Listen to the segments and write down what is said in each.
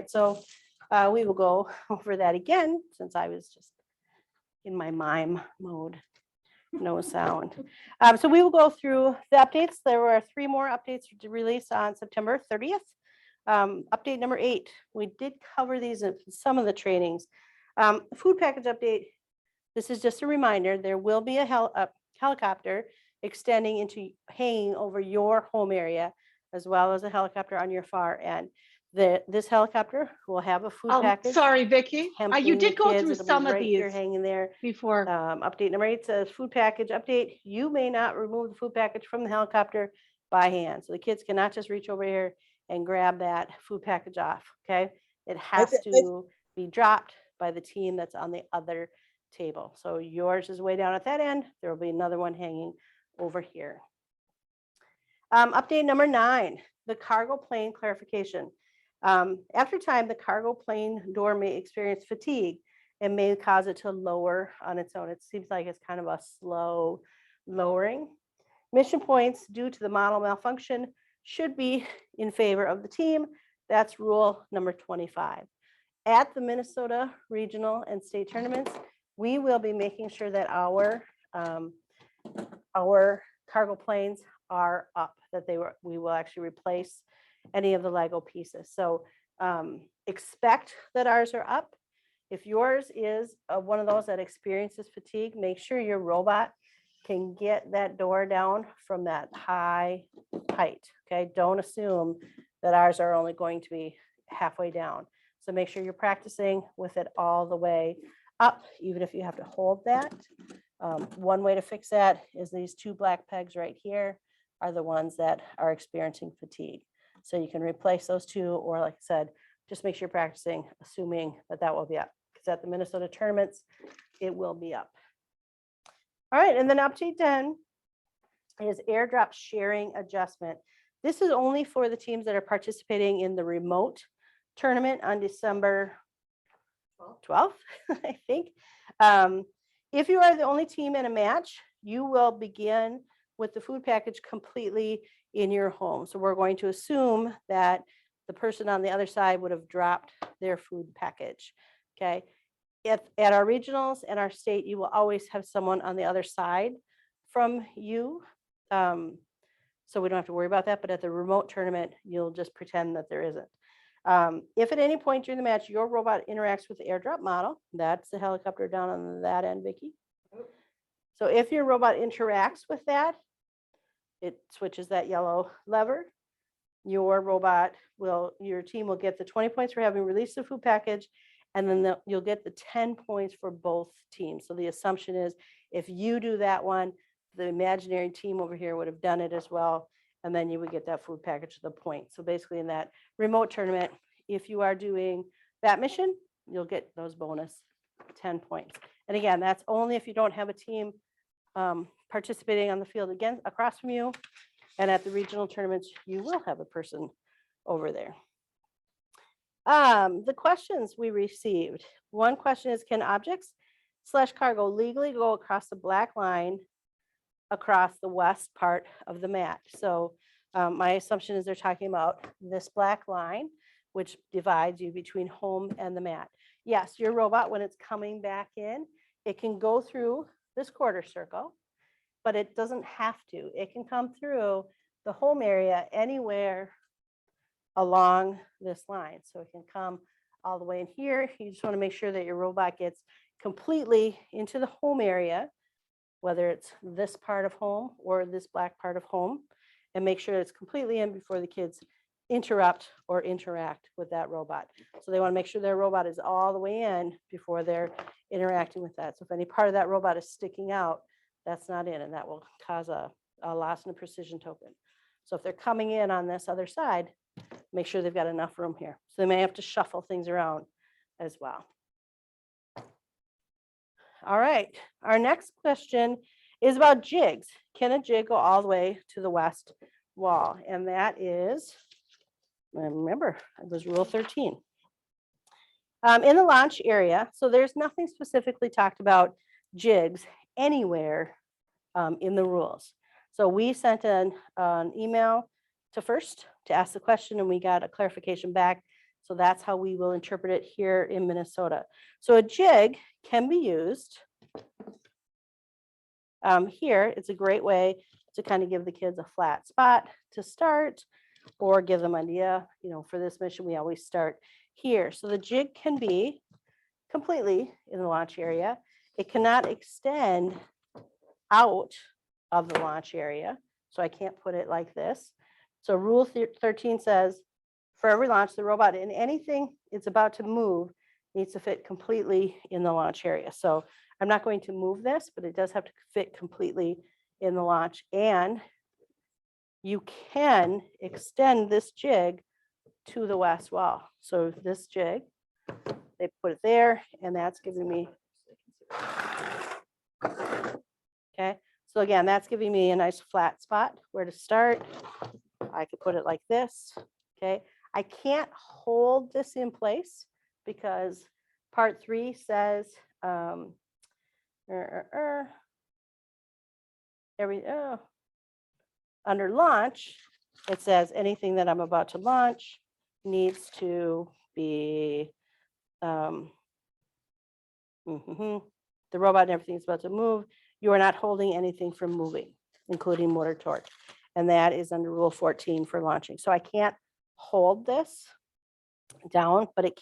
So we will go over that again since I was just in my mime mode, no sound. So we will go through the updates. There were 3 more updates to release on September 30th. Update number 8, we did cover these in some of the trainings. Food package update. This is just a reminder, there will be a helicopter extending into hanging over your home area, as well as a helicopter on your far end. This helicopter will have a food package. Sorry, Vicki. You did go through some of these You're hanging there before. Update number 8 says food package update. You may not remove the food package from the helicopter by hand. So the kids cannot just reach over here and grab that food package off. Okay. It has to be dropped by the team that's on the other table. So yours is way down at that end. There will be another one hanging over here. Update number 9, the cargo plane clarification. After time, the cargo plane door may experience fatigue and may cause it to lower on its own. It seems like it's kind of a slow lowering. Mission points due to the model malfunction should be in favor of the team. That's rule number 25. At the Minnesota regional and state tournaments, we will be making sure that our cargo planes are up, that we will actually replace any of the Lego pieces. So expect that ours are up. If yours is one of those that experiences fatigue, make sure your robot can get that door down from that high height. Okay, don't assume that ours are only going to be halfway down. So make sure you're practicing with it all the way up, even if you have to hold that. One way to fix that is these 2 black pegs right here are the ones that are experiencing fatigue. So you can replace those 2, or like I said, just make sure you're practicing, assuming that that will be up. Because at the Minnesota tournaments, it will be up. All right, and then update 10 is airdrop sharing adjustment. This is only for the teams that are participating in the remote tournament on December 12th, I think. If you are the only team in a match, you will begin with the food package completely in your home. So we're going to assume that the person on the other side would have dropped their food package. Okay. At our regionals and our state, you will always have someone on the other side from you. So we don't have to worry about that. But at the remote tournament, you'll just pretend that there isn't. If at any point during the match, your robot interacts with the airdrop model, that's the helicopter down on that end, Vicki. So if your robot interacts with that, it switches that yellow lever. Your team will get the 20 points for having released the food package, and then you'll get the 10 points for both teams. So the assumption is if you do that one, the imaginary team over here would have done it as well, and then you would get that food package to the point. So basically in that remote tournament, if you are doing that mission, you'll get those bonus 10 points. And again, that's only if you don't have a team participating on the field again across from you. And at the regional tournaments, you will have a person over there. The questions we received. One question is, can objects/cargo legally go across the black line across the west part of the mat? So my assumption is they're talking about this black line, which divides you between home and the mat. Yes, your robot, when it's coming back in, it can go through this quarter circle, but it doesn't have to. It can come through the home area anywhere along this line. So it can come all the way in here. You just want to make sure that your robot gets completely into the home area, whether it's this part of home or this black part of home, and make sure it's completely in before the kids interrupt or interact with that robot. So they want to make sure their robot is all the way in before they're interacting with that. So if any part of that robot is sticking out, that's not in, and that will cause a loss in the precision token. So if they're coming in on this other side, make sure they've got enough room here. So they may have to shuffle things around as well. All right, our next question is about jigs. Can a jig go all the way to the west wall? And that is, remember, it was rule 13. In the launch area, so there's nothing specifically talked about jigs anywhere in the rules. So we sent an email to FIRST to ask the question, and we got a clarification back So that's how we will interpret it here in Minnesota. So a jig can be used. Here, it's a great way to kind of give the kids a flat spot to start, or give them an idea, you know, for this mission, we always start here. So the jig can be completely in the launch area. It cannot extend out of the launch area. So I can't put it like this. So rule 13 says, for every launch, the robot in anything it's about to move needs to fit completely in the launch area. So I'm not going to move this, but it does have to fit completely in the launch. And you can extend this jig to the west wall. So this jig, they put it there, and that's giving me, okay. So again, that's giving me a nice flat spot where to start. I could put it like this, okay. I can't hold this in place because part 3 says, under launch, it says anything that I'm about to launch needs to be, the robot and everything is about to move. You are not holding anything from moving, including motor torque. And that is under rule 14 for launching. So I can't hold this down, but that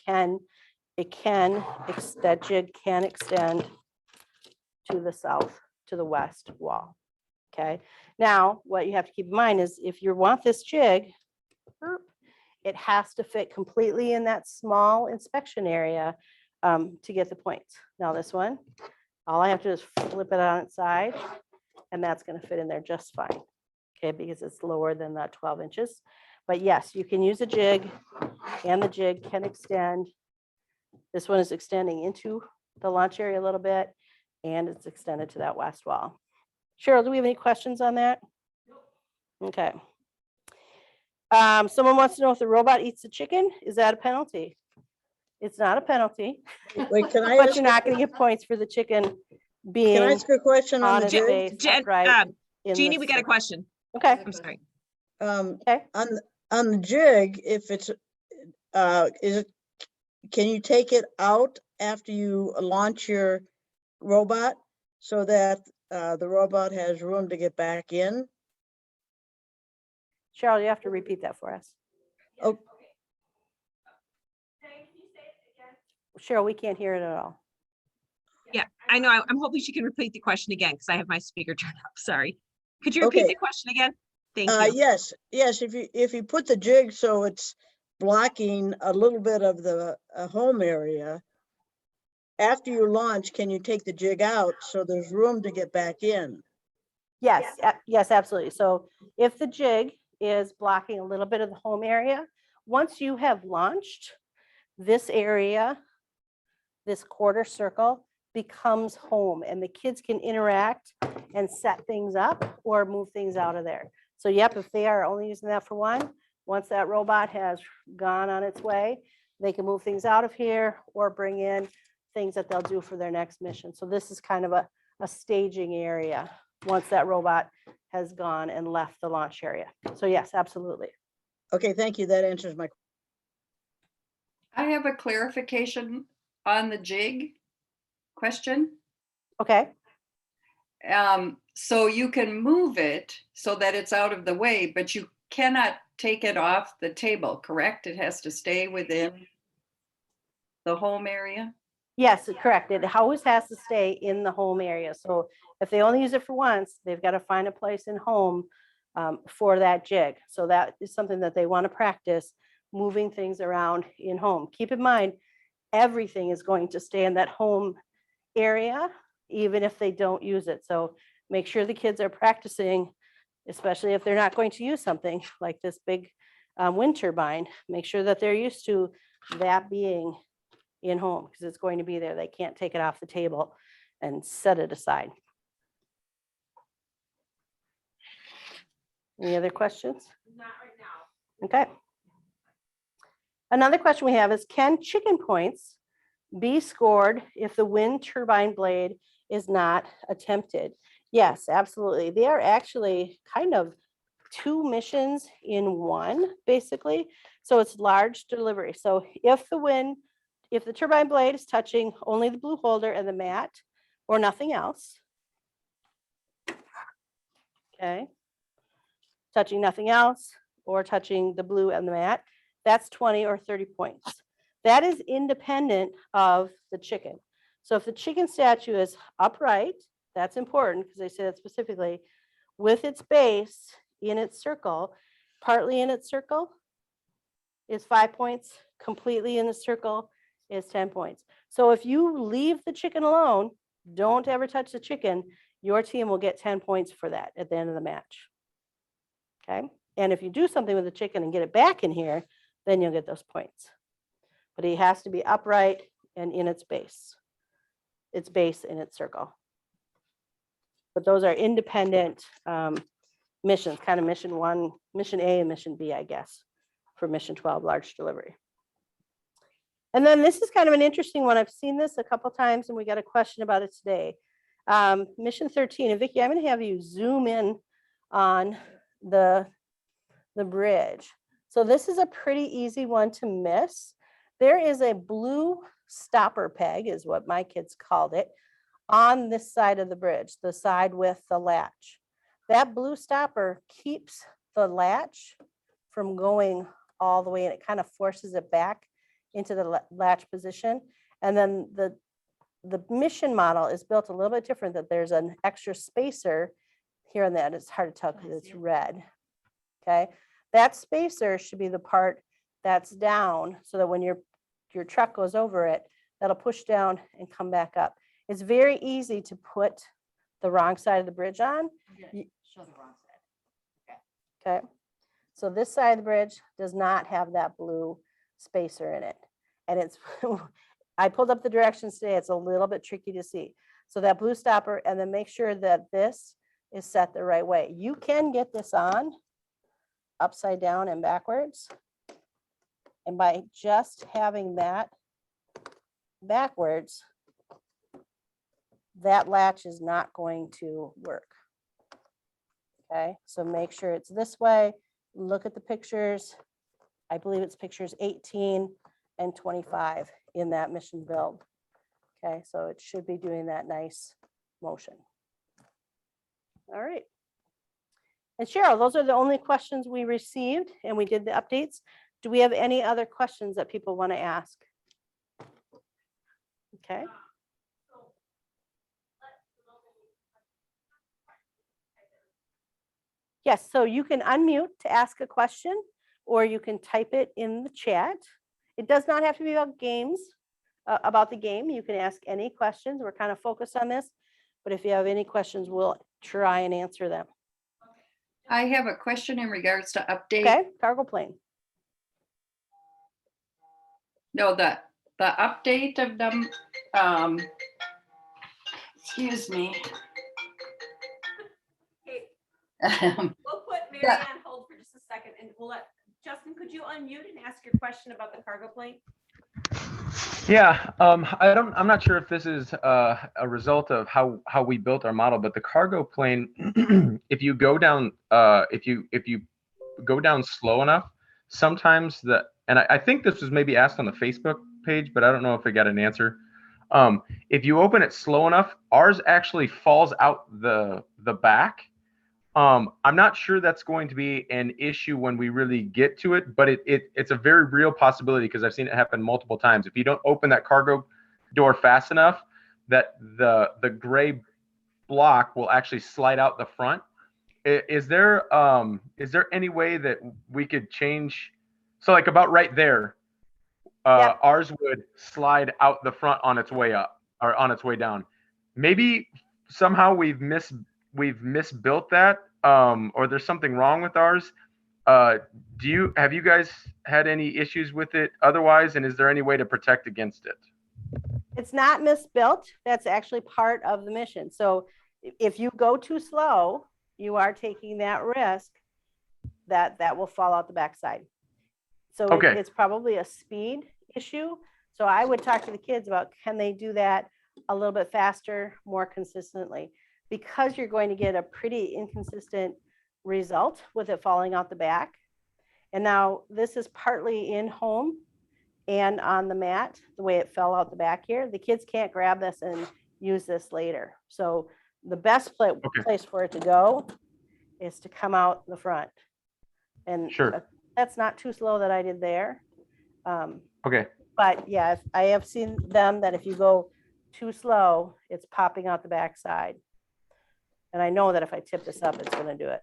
jig can extend to the south, to the west wall. Okay. Now, what you have to keep in mind is if you want this jig, it has to fit completely in that small inspection area to get the points. Now this one, all I have to do is flip it on its side, and that's going to fit in there just fine. Okay, because it's lower than that 12 inches. But yes, you can use a jig, and the jig can extend. This one is extending into the launch area a little bit, and it's extended to that west wall. Cheryl, do we have any questions on that? Okay. Someone wants to know if the robot eats the chicken. Is that a penalty? It's not a penalty. Wait, can I But ask, you're not going to get points for the chicken being can I ask a question on on the its jig? face Jen, upright in Jeannie, the we got a circle. question. Okay, I'm sorry. okay. On the jig, if it's, can you take it out after you launch your robot so that the robot has room to get back in? Cheryl, you have to repeat that for us. Oh, Cheryl, we can't hear it at all. Yeah, I know. I'm hoping she can repeat the question again because I have my speaker turned up. Sorry. Could you repeat Okay. the question again? Thank you. yes, if you put the jig so it's blocking a little bit of the home area, after you launch, can you take the jig out so there's room to get back in? Yes, yes, absolutely. So if the jig is blocking a little bit of the home area, once you have launched, this area, this quarter circle becomes home, and the kids can interact and set things up or move things out of there. So yep, if they are only using that for one, once that robot has gone on its way, they can move things out of here or bring in things that they'll do for their next mission. So this is kind of a staging area once that robot has gone and left the launch area. So yes, absolutely. Okay, thank you. That answers my. I have a clarification on the jig question. Okay. So you can move it so that it's out of the way, but you cannot take it off the table, correct? It has to stay within the home area? Yes, correct. It always has to stay in the home area. So if they only use it for once, they've got to find a place in home for that jig. So that is something that they want to practice, moving things around in home. Keep in mind, everything is going to stay in that home area, even if they don't use it. So make sure the kids are practicing, especially if they're not going to use something like this big wind turbine. Make sure that they're used to that being in home because it's going to be there. They can't take it off the table and set it aside. Any other questions? Not right now. Okay. Another question we have is, can chicken points be scored if the wind turbine blade is not attempted? Yes, absolutely. They are actually kind of two missions in one, basically. So it's large delivery. So if the turbine blade is touching only the blue holder and the mat or nothing else, okay, touching nothing else or touching the blue and the mat, that's 20 or 30 points. That is independent of the chicken. So if the chicken statue is upright, that's important because they say that specifically, with its base in its circle, partly in its circle is 5 points, completely in the circle is 10 points. So if you leave the chicken alone, don't ever touch the chicken, your team will get 10 points for that at the end of the match. Okay, and if you do something with the chicken and get it back in here, then you'll get those points. But he has to be upright and in its base in its circle. But those are independent missions, kind of mission 1, mission A and mission B, I guess, for mission 12, large delivery. And then this is kind of an interesting one. I've seen this a couple times and we got a question about it today. Mission 13, and Vicki, I'm going to have you zoom in on the bridge. So this is a pretty easy one to miss. There is a blue stopper peg, is what my kids called it, on this side of the bridge, the side with the latch. That blue stopper keeps the latch from going all the way, and it kind of forces it back into the latch position. And then the mission model is built a little bit different, that there's an extra spacer here and that. It's hard to tell because it's red. Okay, that spacer should be the part that's down so that when your truck goes over it, that'll push down and come back up. It's very easy to put the wrong side of the bridge on. Show the wrong side. Okay, so this side of the bridge does not have that blue spacer in it. And it's, I pulled up the directions today, it's a little bit tricky to see. So that blue stopper, and then make sure that this is set the right way. You can get this on upside down and backwards. And by just having that backwards, that latch is not going to work. Okay, so make sure it's this way. Look at the pictures. I believe it's pictures 18 and 25 in that mission build. Okay, so it should be doing that nice motion. All right. And Cheryl, those are the only questions we received, and we did the updates. Do we have any other questions that people want to ask? Okay. Yes, so you can unmute to ask a question, or you can type it in the chat. It does not have to be about games, about the game. You can ask any questions. We're kind of focused on this, but if you have any questions, we'll try and answer them. I have a question in regards to update. Okay, cargo plane. No, the update of them, excuse me. We'll put Mary on hold for just a second and we'll let Justin, could you unmute and ask your question about the cargo plane? Yeah, I'm not sure if this is a result of how we built our model, but the cargo plane, if you go down, if you go down slow enough, sometimes and I think this was maybe asked on the Facebook page, but I don't know if I got an answer. If you open it slow enough, ours actually falls out the back. I'm not sure that's going to be an issue when we really get to it, but it's a very real possibility because I've seen it happen multiple times. If you don't open that cargo door fast enough, that the gray block will actually slide out the front. Is there any way that we could change? So like about right there, Yeah. Ours would slide out the front on its way up or on its way down. Maybe somehow we've misbuilt that, or there's something wrong with ours. Have you guys had any issues with it otherwise, and is there any way to protect against it? It's not misbuilt. That's actually part of the mission. So if you go too slow, you are taking that risk that will fall out the backside. So Okay. It's probably a speed issue. So I would talk to the kids about, can they do that a little bit faster, more consistently? Because you're going to get a pretty inconsistent result with it falling out the back. And now this is partly in home and on the mat, the way it fell out the back here. The kids can't grab this and use this later. So the best place for it to go is to come out the front. And Sure. that's not too slow that I did there. Okay. But yeah, I have seen them that if you go too slow, it's popping out the backside. And I know that if I tip this up, it's going to do it.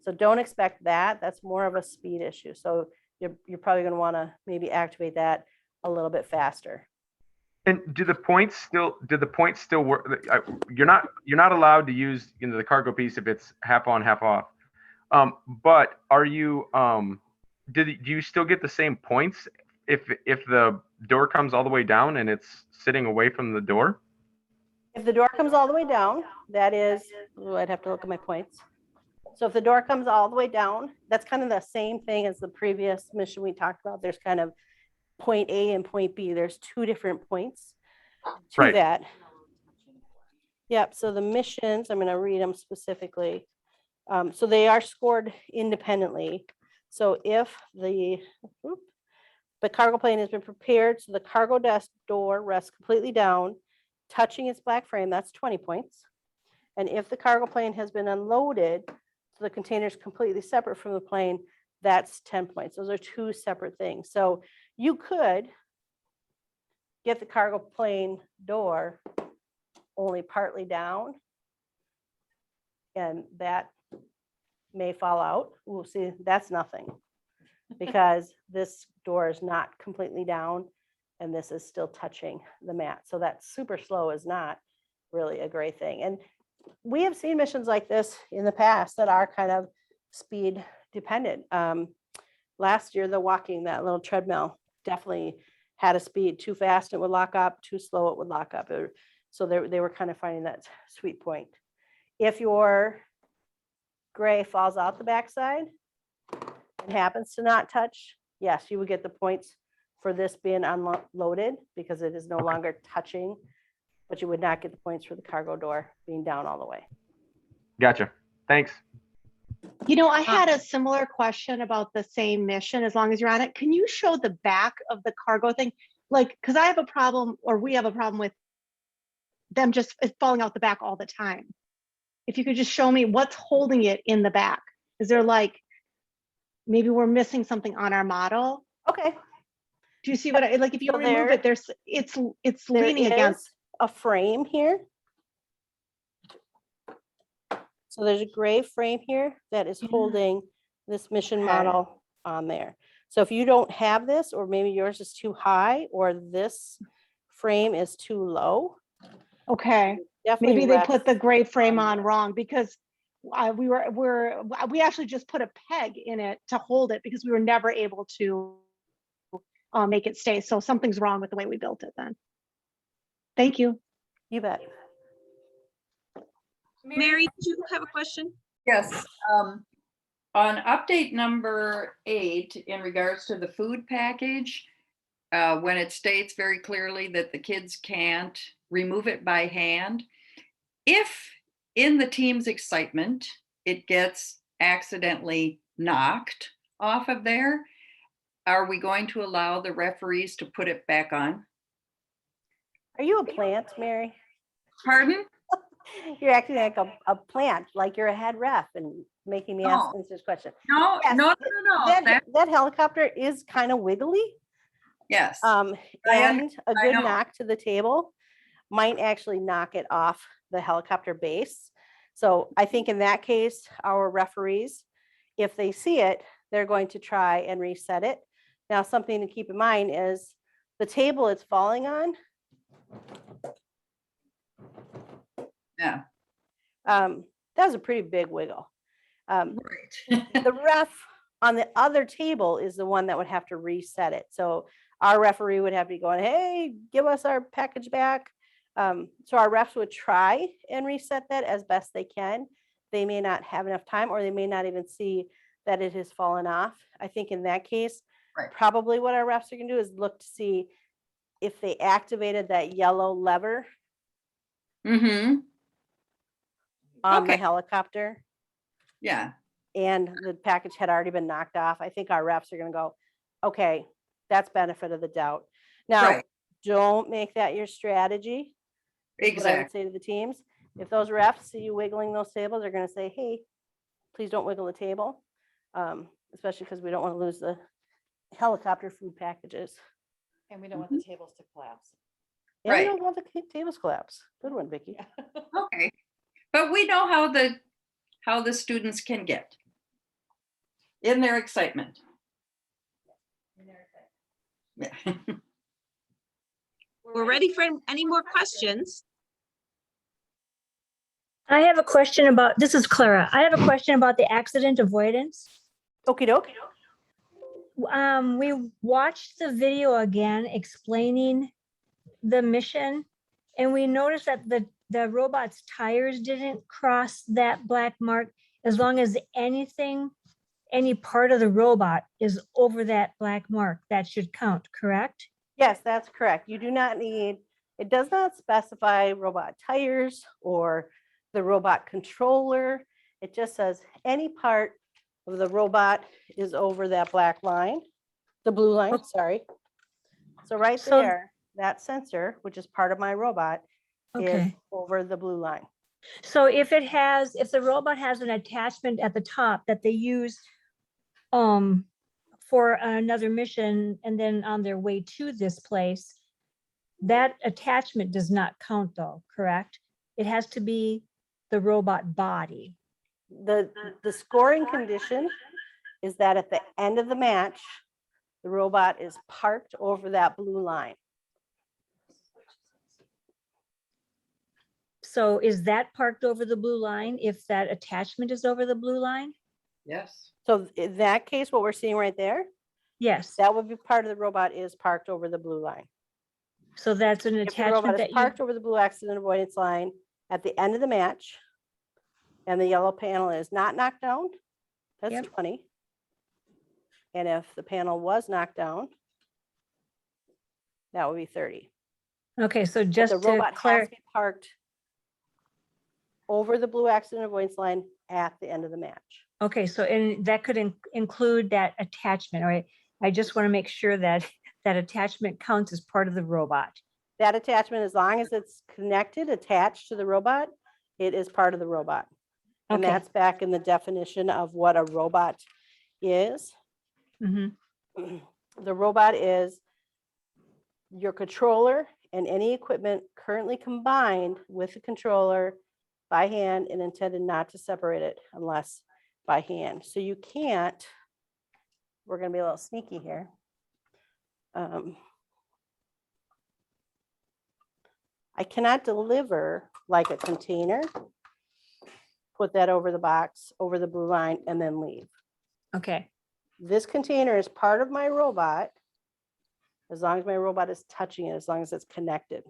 So don't expect that. That's more of a speed issue. So you're probably going to want to maybe activate that a little bit faster. And do the points still work? You're not allowed to use the cargo piece if it's half on, half off. But are you do you still get the same points if the door comes all the way down and it's sitting away from the door? If the door comes all the way down, that is, I'd have to look at my points. So if the door comes all the way down, that's kind of the same thing as the previous mission we talked about. There's kind of point A and point B. There's two different points to Right. that. Yep. So the missions, I'm going to read them specifically. So they are scored independently. So if the cargo plane has been prepared, so the cargo desk door rests completely down, touching its black frame, that's 20 points. And if the cargo plane has been unloaded, so the container is completely separate from the plane, that's 10 points. Those are two separate things. So you could get the cargo plane door only partly down, and that may fall out. We'll see, that's nothing, because this door is not completely down and this is still touching the mat. So that super slow is not really a great thing. And we have seen missions like this in the past that are kind of speed dependent. Last year, the walking, that little treadmill, definitely had a speed. Too fast, it would lock up. Too slow, it would lock up. So they were kind of finding that sweet point. If your gray falls out the backside and happens to not touch, yes, you would get the points for this being unloaded because it is no longer touching, but you would not get the points for the cargo door being down all the way. Gotcha. Thanks. You know, I had a similar question about the same mission, as long as you're on it. Can you show the back of the cargo thing? Like, because I have a problem, or we have a problem with them just falling out the back all the time. If you could just show me what's holding it in the back. Is there like, maybe we're missing something on our model? Okay. Do you see what I, like if you So remove it, it's leaning against. A frame here. So there's a gray frame here that is holding this mission model on there. So if you don't have this, or maybe yours is too high, or this frame is too low. Okay, Definitely maybe they rest put the gray frame on wrong, because we actually just put a peg in it to hold it because we were never able to make it stay. So something's wrong with the way we built it then. Thank you. You bet. Mary, did you have a question? Yes. On update number 8, in regards to the food package, when it states very clearly that the kids can't remove it by hand, if in the team's excitement, it gets accidentally knocked off of there, are we going to allow the referees to put it back on? Are you a plant, Mary? Pardon? You're acting like a plant, like you're a head ref and making me ask this question. No, Yes, no. That helicopter is kind of wiggly. Yes. And a good know. knock to the table might actually knock it off the helicopter base. So I think in that case, our referees, if they see it, they're going to try and reset it. Now, something to keep in mind is the table it's falling on. Yeah. That was a pretty big wiggle. Right. The ref on the other table is the one that would have to reset it. So our referee would have to be going, hey, give us our package back. So our refs would try and reset that as best they can. They may not have enough time, or they may not even see that it has fallen off. I think in that case, Right. probably what our refs are going to do is look to see if they activated that yellow lever Mm-hmm. on the Okay. helicopter. Yeah. and the package had already been knocked off, I think our refs are gonna go, okay, that's benefit of the doubt. Now, Right. don't make that your strategy. Is what I would Exactly. say to the teams. If those refs see you wiggling those tables, they're gonna say, hey, please don't wiggle the table. Especially because we don't want to lose the helicopter food packages. And we don't want the tables to collapse. And we Right. don't want the tables collapse. Good one, Vicky. Okay. But we know how the students can get in their excitement. Yeah. We're ready for any more questions. I have a question about, this is Clara. I have a question about the accident avoidance. Okie doke. We watched the video again explaining the mission, and we noticed that the robot's tires didn't cross that black mark as long as any part of the robot is over that black mark. That should count, correct? Yes, that's correct. You do not need, it does not specify robot tires or the robot controller. It just says any part of the robot is over that black line, the blue line, sorry. So right So- there, that sensor, which is part of my robot, is Okay. over the blue line. So if the robot has an attachment at the top that they use for another mission and then on their way to this place, that attachment does not count though, correct? It has to be the robot body. The scoring condition is that at the end of the match, the robot is parked over that blue line. So is that parked over the blue line if that attachment is over the blue line? Yes. So in that case, what we're seeing right there, Yes. that would be part of the robot is parked over the blue line. So that's an If the attachment robot is that you, parked over the blue accident avoidance line at the end of the match, and the yellow panel is not knocked down, that's Yep. 20. And if the panel was knocked down, that would be 30. okay, so But just the to robot has clarify, to be parked over the blue accident avoidance line at the end of the match. okay, so and that could include that attachment, all right? I just want to make sure that that attachment counts as part of the robot. That attachment, as long as it's connected, attached to the robot, it is part of the robot. And Okay. that's back in the definition of what a robot is. Mhm. The robot is your controller and any equipment currently combined with the controller by hand and intended not to separate it unless by hand. So you can't, we're gonna be a little sneaky here. I cannot deliver like a container, put that over the box, over the blue line, and then leave. Okay, This container is part of my robot, as long as my robot is touching it, as long as it's connected.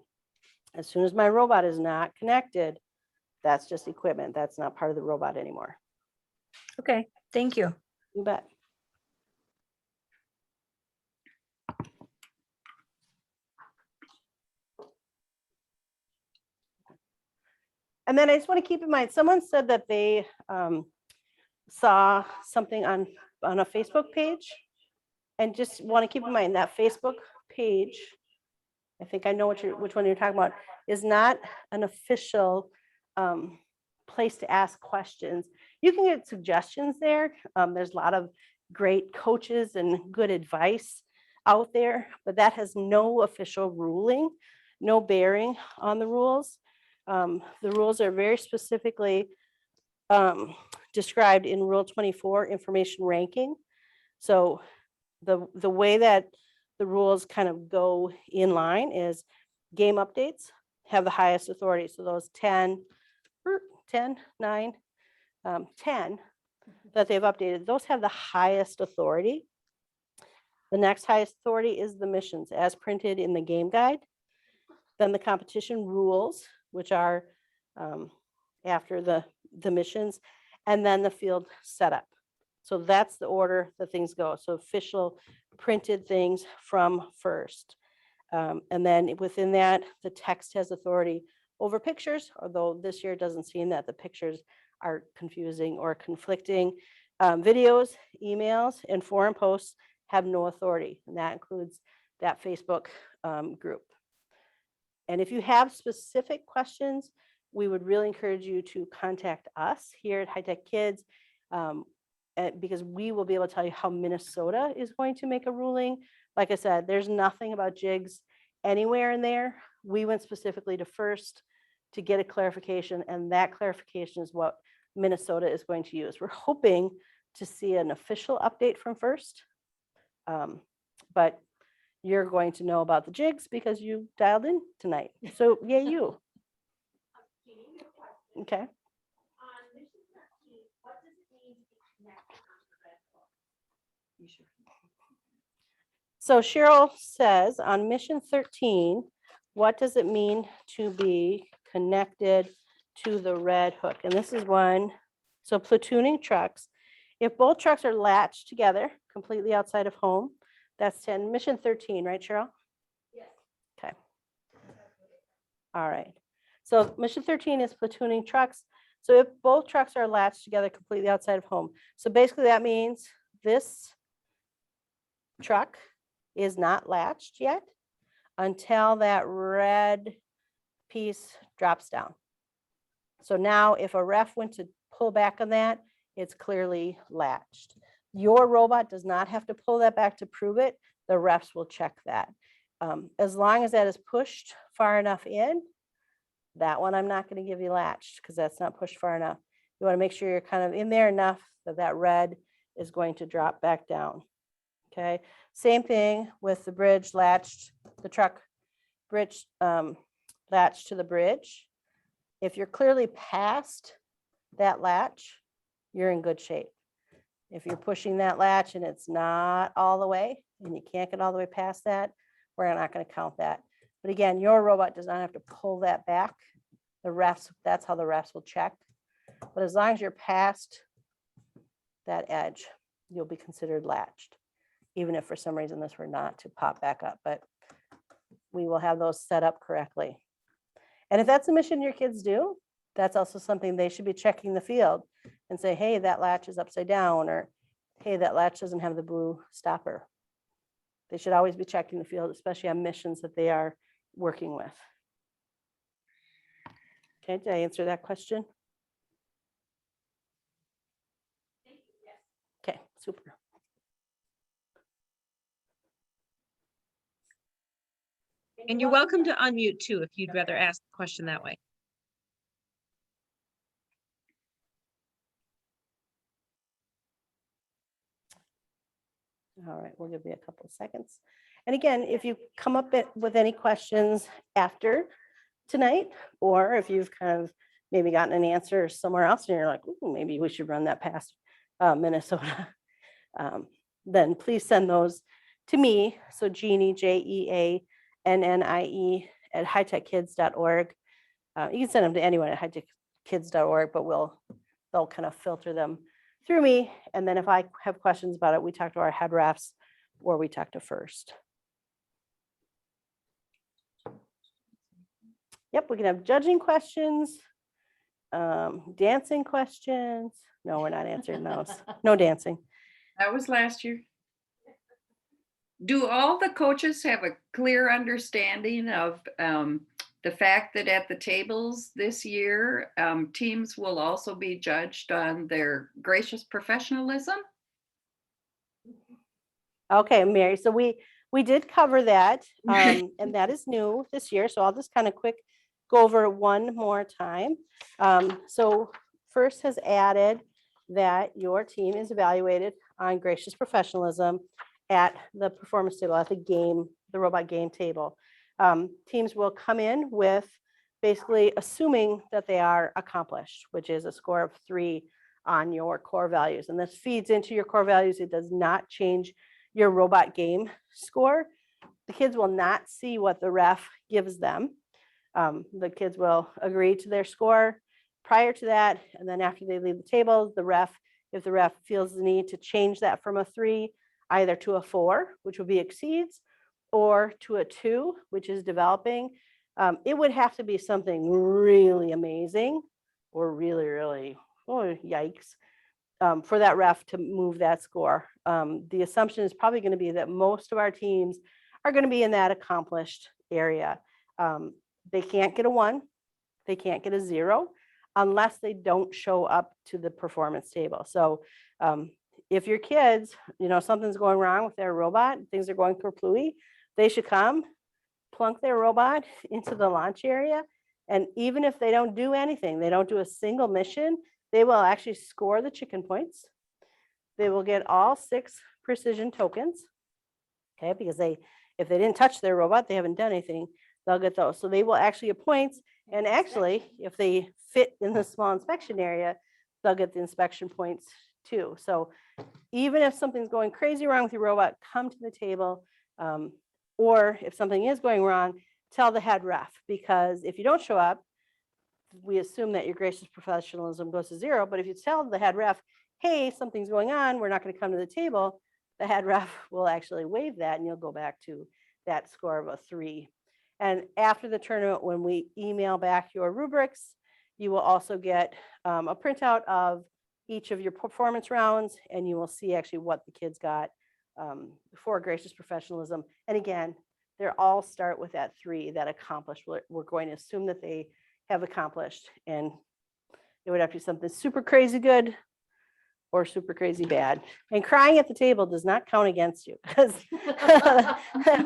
As soon as my robot is not connected, that's just equipment. That's not part of the robot anymore. okay, thank you. You bet. And then I just want to keep in mind, someone said that they saw something on a Facebook page. And just want to keep in mind that Facebook page, I think I know which one you're talking about, is not an official place to ask questions. You can get suggestions there. There's a lot of great coaches and good advice out there, but that has no official ruling, no bearing on the rules. The rules are very specifically described in Rule 24, information ranking. So the way that the rules kind of go in line is game updates have the highest authority. So those 10, 9, 10 that they've updated, those have the highest authority. The next highest authority is the missions as printed in the game guide. Then the competition rules, which are after the missions, and then the field setup. So that's the order that things go. So official printed things from first. And then within that, the text has authority over pictures, although this year it doesn't seem that the pictures are confusing or conflicting. Videos, emails, and forum posts have no authority, and that includes that Facebook group. And if you have specific questions, we would really encourage you to contact us here at High Tech Kids, because we will be able to tell you how Minnesota is going to make a ruling. Like I said, there's nothing about jigs anywhere in there. We went specifically to FIRST to get a clarification, and that clarification is what Minnesota is going to use. We're hoping to see an official update from FIRST, but you're going to know about the jigs because you dialed in tonight. So yay you. Okay. On mission 13, what does it mean to be connected to the red book? You should. So Cheryl says on mission 13, what does it mean to be connected to the red hook? And this is one, so platooning trucks. If both trucks are latched together completely outside of home, that's 10, mission 13, right, Cheryl? Yes. Okay. All right. So mission 13 is platooning trucks. So if both trucks are latched together completely outside of home. So basically that means this truck is not latched yet until that red piece drops down. So now if a ref went to pull back on that, it's clearly latched. Your robot does not have to pull that back to prove it. The refs will check that. As long as that is pushed far enough in, that one I'm not going to give you latched because that's not pushed far enough. You want to make sure you're kind of in there enough that that red is going to drop back down. Okay, same thing with the bridge latched, the truck bridge latched to the bridge. If you're clearly past that latch, you're in good shape. If you're pushing that latch and it's not all the way and you can't get all the way past that, we're not going to count that. But again, your robot does not have to pull that back. The refs, that's how the refs will check. But as long as you're past that edge, you'll be considered latched, even if for some reason this were not to pop back up. But we will have those set up correctly. And if that's a mission your kids do, that's also something they should be checking the field and say, hey, that latch is upside down, or hey, that latch doesn't have the blue stopper. They should always be checking the field, especially on missions that they are working with. Okay, did I answer that question? Okay, super. And you're welcome to unmute too, if you'd rather ask the question that way. All right, we'll give you a couple of seconds. And again, if you come up with any questions after tonight, or if you've kind of maybe gotten an answer somewhere else and you're like, ooh, maybe we should run that past Minnesota, then please send those to me. So Jeannie, JeANNIE at hightechkids.org. You can send them to anyone at hightechkids.org, but they'll kind of filter them through me. And then if I have questions about it, we talk to our head refs or we talk to FIRST. Yep, we can have judging questions, dancing questions. No, we're not answering those. No dancing. That was last year. Do all the coaches have a clear understanding of the fact that at the tables this year, teams will also be judged on their gracious professionalism? Okay, Mary, so we did cover that, and that is new this year. So I'll just kind of quick go over it one more time. So FIRST has added that your team is evaluated on gracious professionalism at the performance table, at the robot game table. Teams will come in with basically assuming that they are accomplished, which is a score of 3 on your core values. And this feeds into your core values. It does not change your robot game score. The kids will not see what the ref gives them. The kids will agree to their score prior to that. And then after they leave the table, if the ref feels the need to change that from a 3, either to a 4, which would be exceeds, or to a 2, which is developing, it would have to be something really amazing or really, really, oh, yikes, for that ref to move that score. The assumption is probably going to be that most of our teams are going to be in that accomplished area. They can't get a 1, they can't get a 0 unless they don't show up to the performance table. So if your kids, something's going wrong with their robot, things are going kerplooey, they should come, plunk their robot into the launch area. And even if they don't do anything, they don't do a single mission, they will actually score the chicken points. They will get all 6 precision tokens. Okay, because if they didn't touch their robot, they haven't done anything, they'll get those. So they will actually get points. And actually, if they fit in the small inspection area, they'll get the inspection points too. So even if something's going crazy wrong with your robot, come to the table. Or if something is going wrong, tell the head ref, because if you don't show up, we assume that your gracious professionalism goes to 0. But if you tell the head ref, hey, something's going on, we're not going to come to the table, the head ref will actually waive that and you'll go back to that score of a 3. And after the tournament, when we email back your rubrics, you will also get a printout of each of your performance rounds, and you will see actually what the kids got for gracious professionalism. And again, they all start with that 3, that accomplished. We're going to assume that they have accomplished, and it would have to be something super crazy good or super crazy bad. And crying at the table does not count against you, because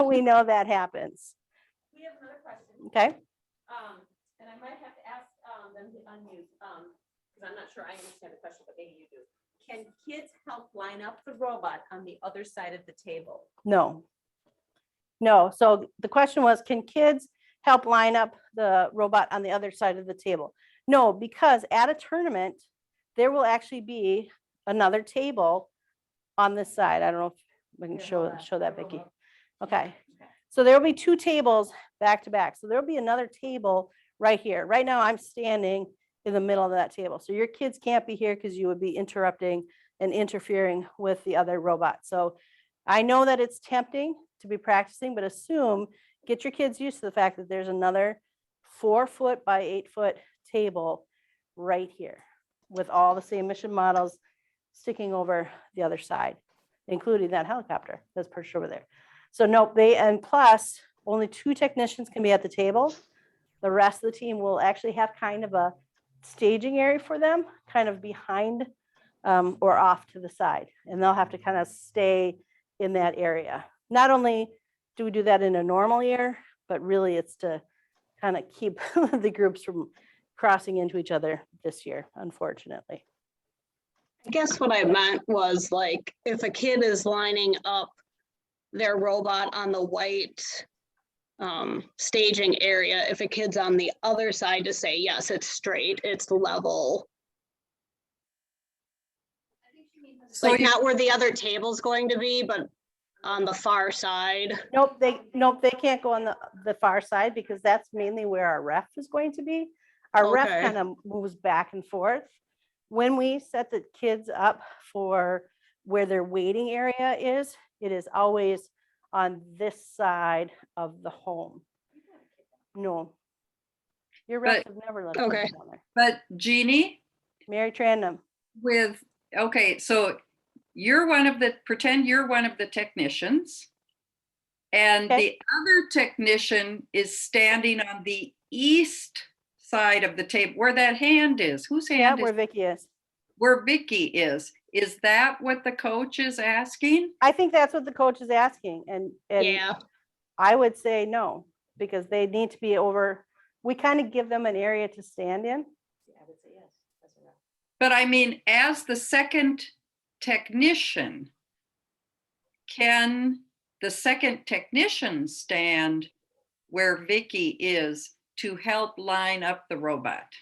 we know that happens. We have another question. Okay. And I might have to ask them to unmute, because I'm not sure I understand the question, but maybe you do. Can kids help line up the robot on the other side of the table? No. So the question was, can kids help line up the robot on the other side of the table? No, because at a tournament, there will actually be another table on this side. I don't know if we can show that, Vicki. Okay. So there will be 2 tables back to back. So there'll be another table right here. Right now I'm standing in the middle of that table. So your kids can't be here because you would be interrupting and interfering with the other robot. So I know that it's tempting to be practicing, but get your kids used to the fact that there's another 4-foot by 8-foot table right here with all the same mission models sticking over the other side, including that helicopter that's perched over there. So no, and plus only 2 technicians can be at the table. The rest of the team will actually have kind of a staging area for them, kind of behind or off to the side. And they'll have to kind of stay in that area. Not only do we do that in a normal year, but really it's to kind of keep the groups from crossing into each other this year, unfortunately. I guess what I meant was, like, if a kid is lining up their robot on the white staging area, if a kid's on the other side, to say, yes, it's straight, it's level. So Like, not where the other table's going to be, but on the far side. Nope, they can't go on the far side, because that's mainly where our ref is going to be. Our ref Okay. kind of moves back and forth. When we set the kids up for where their waiting area is, it is always on this side of the home. No. Your ref But- has never let Okay. us down there. But Jeannie, Mary Trandom. so pretend you're one of the technicians. And Okay. the other technician is standing on the east side of the table, where that hand is. Whose Yeah, hand where is? Vicky is. Where Vicky is. Is that what the coach is asking? I think that's what the coach is asking. And Yeah, I would say no, because they need to be over. We kind of give them an area to stand in. I would say yes. That's a wrap. But I mean, as the second technician, can the second technician stand where Vicky is to help line up the robot?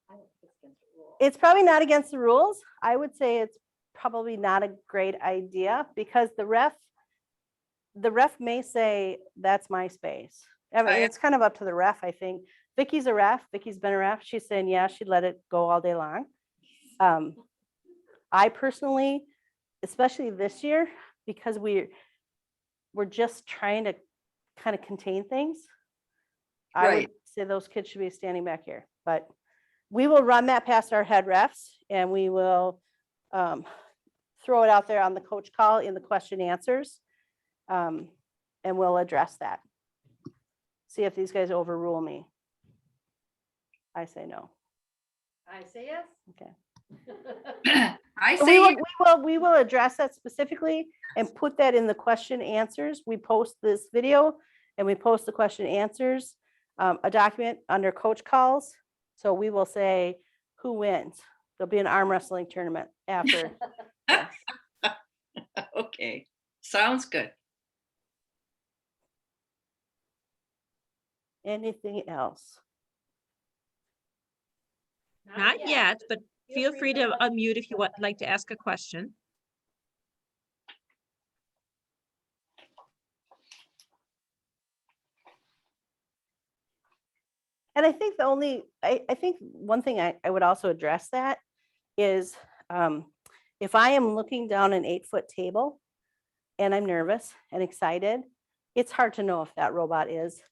I don't think it's against the rule. It's probably not against the rules. I would say it's probably not a great idea, because the ref may say, that's my space. I mean, I- it's kind of up to the ref, I think. Vicky's a ref. Vicky's been a ref. She's saying, yeah, she'd let it go all day long. I personally, especially this year, because we're just trying to kind of contain things, I would Right. say those kids should be standing back here. But we will run that past our head refs and we will throw it out there on the coach call in the question answers. And we'll address that. See if these guys overrule me. I say no. I say yes. Okay. I So say, we will address that specifically and put that in the question answers. We post this video and we post the question answers, a document under coach calls. So we will say who wins. There'll be an arm wrestling tournament after. Yes. okay, sounds good. Anything else? Not yet, but feel free to unmute if you would like to ask a question. And I think I think one thing I would also address that is if I am looking down an 8-foot table and I'm nervous and excited, it's hard to know if that robot is.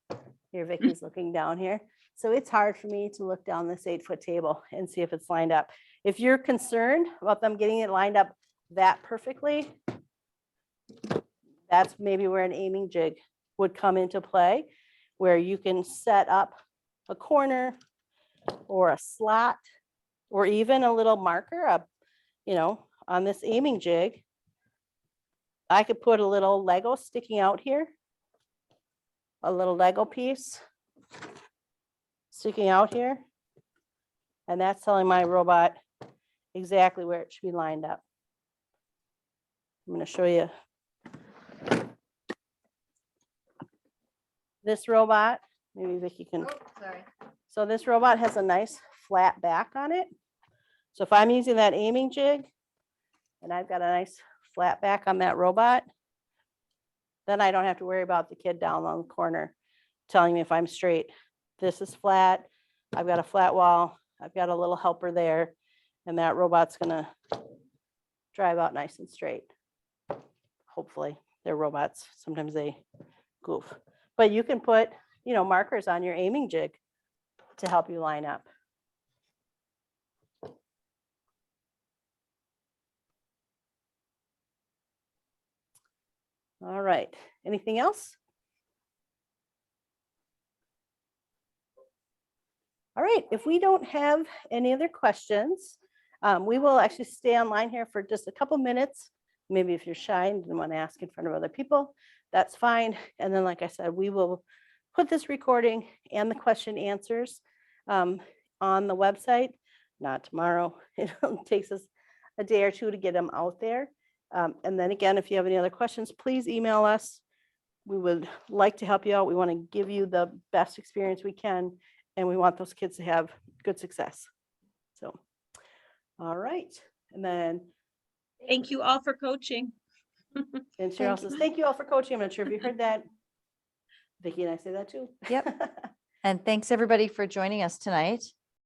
Here, Vicky's looking down here. So it's hard for me to look down this 8-foot table and see if it's lined up. If you're concerned about them getting it lined up that perfectly, that's maybe where an aiming jig would come into play, where you can set up a corner or a slot or even a little marker up, on this aiming jig. I could put a little Lego sticking out here, a little Lego piece sticking out here. And that's telling my robot exactly where it should be lined up. I'm going to show you this robot. Maybe Vicky can. Oh, sorry. So this robot has a nice flat back on it. So if I'm using that aiming jig and I've got a nice flat back on that robot, then I don't have to worry about the kid down on the corner telling me if I'm straight. This is flat. I've got a flat wall. I've got a little helper there, and that robot's gonna drive out nice and straight. Hopefully, they're robots. Sometimes they goof. But you can put, markers on your aiming jig to help you line up. All right, anything else? All right, if we don't have any other questions, we will actually stay online here for just a couple minutes. Maybe if you're shy and didn't want to ask in front of other people, that's fine. And then, like I said, we will put this recording and the question answers on the website. Not tomorrow. It takes us a day or two to get them out there. And then again, if you have any other questions, please email us. We would like to help you out. We want to give you the best experience we can, and we want those kids to have good success. So, all right. And then, Thank you all for coaching. and Cheryl says, thank you all for coaching. I'm not sure if you heard that. Vicki and I say that too. Yep. And thanks everybody for joining us tonight.